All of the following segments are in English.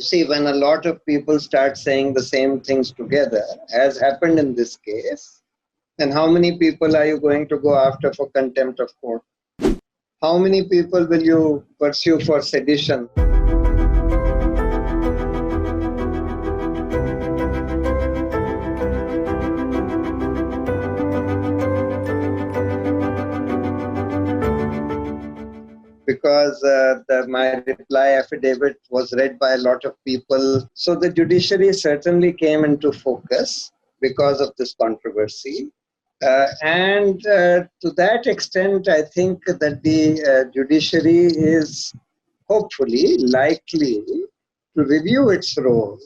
See, when a lot of people start saying the same things together, as happened in this case, then how many people are you going to go after for contempt of court? How many people will you pursue for sedition? Because my reply affidavit was read by a lot of people. So the judiciary certainly came into focus because of this controversy. And to that extent, I think that the judiciary is hopefully likely to review its role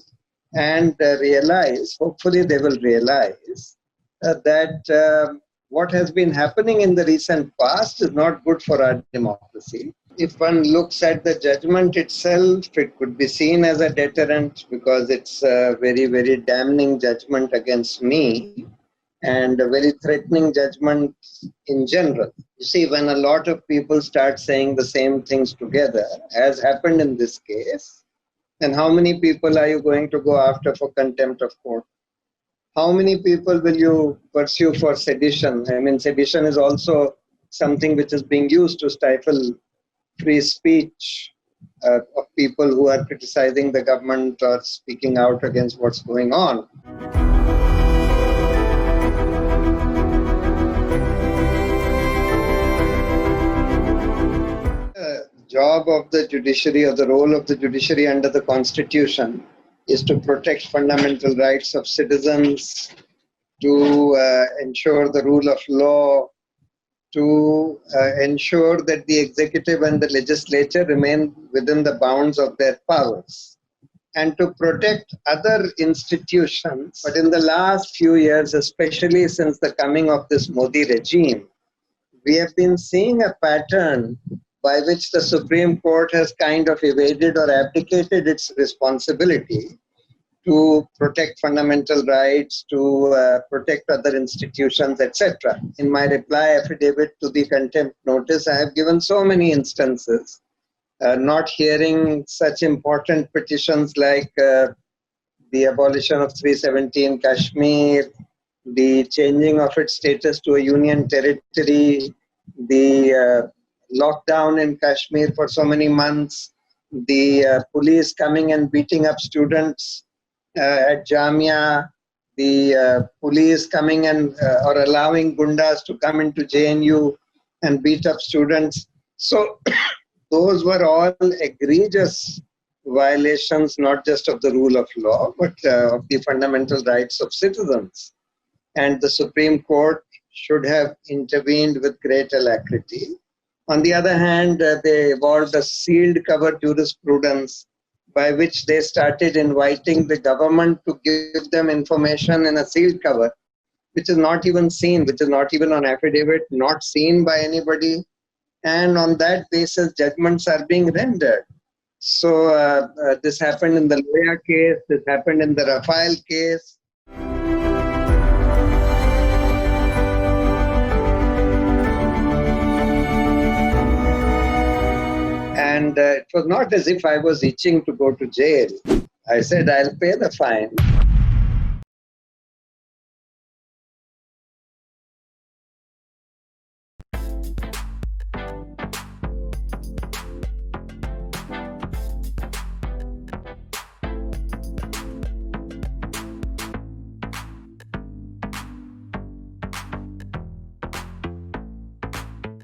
and hopefully they will realize that what has been happening in the recent past is not good for our democracy. If one looks at the judgment itself, it could be seen as a deterrent because it's a very, very damning judgment against me and a very threatening judgment in general. You see, when a lot of people start saying the same things together, as happened in this case, then how many people are you going to go after for contempt of court? How many people will you pursue for sedition? I mean, sedition is also something which is being used to stifle free speech of people who are criticizing the government or speaking out against what's going on. The job of the judiciary or the role of the judiciary under the Constitution is to protect fundamental rights of citizens, to ensure the rule of law, to ensure that the executive and the legislature remain within the bounds of their powers, and to protect other institutions. But in the last few years, especially since the coming of this Modi regime, we have been seeing a pattern by which the Supreme Court has kind of evaded or abdicated its responsibility to protect fundamental rights, to protect other institutions, etc. In my reply affidavit to the contempt notice, I have given so many instances, not hearing such important petitions like the abolition of 317 Kashmir, the changing of its status to a union territory, the lockdown in Kashmir for so many months, the police coming and beating up students at Jamia, the police coming and or allowing gundas to come into JNU and beat up students. So those were all egregious violations, not just of the rule of law, but of the fundamental rights of citizens. And the Supreme Court should have intervened with great alacrity. On the other hand, they evolved a sealed cover jurisprudence by which they started inviting the government to give them information in a sealed cover, which is not even seen, which is not even on affidavit, not seen by anybody. And on that basis, judgments are being rendered. So this happened in the Loya case, this happened in the Rafale case. And it was not as if I was itching to go to jail. I said, I'll pay the fine.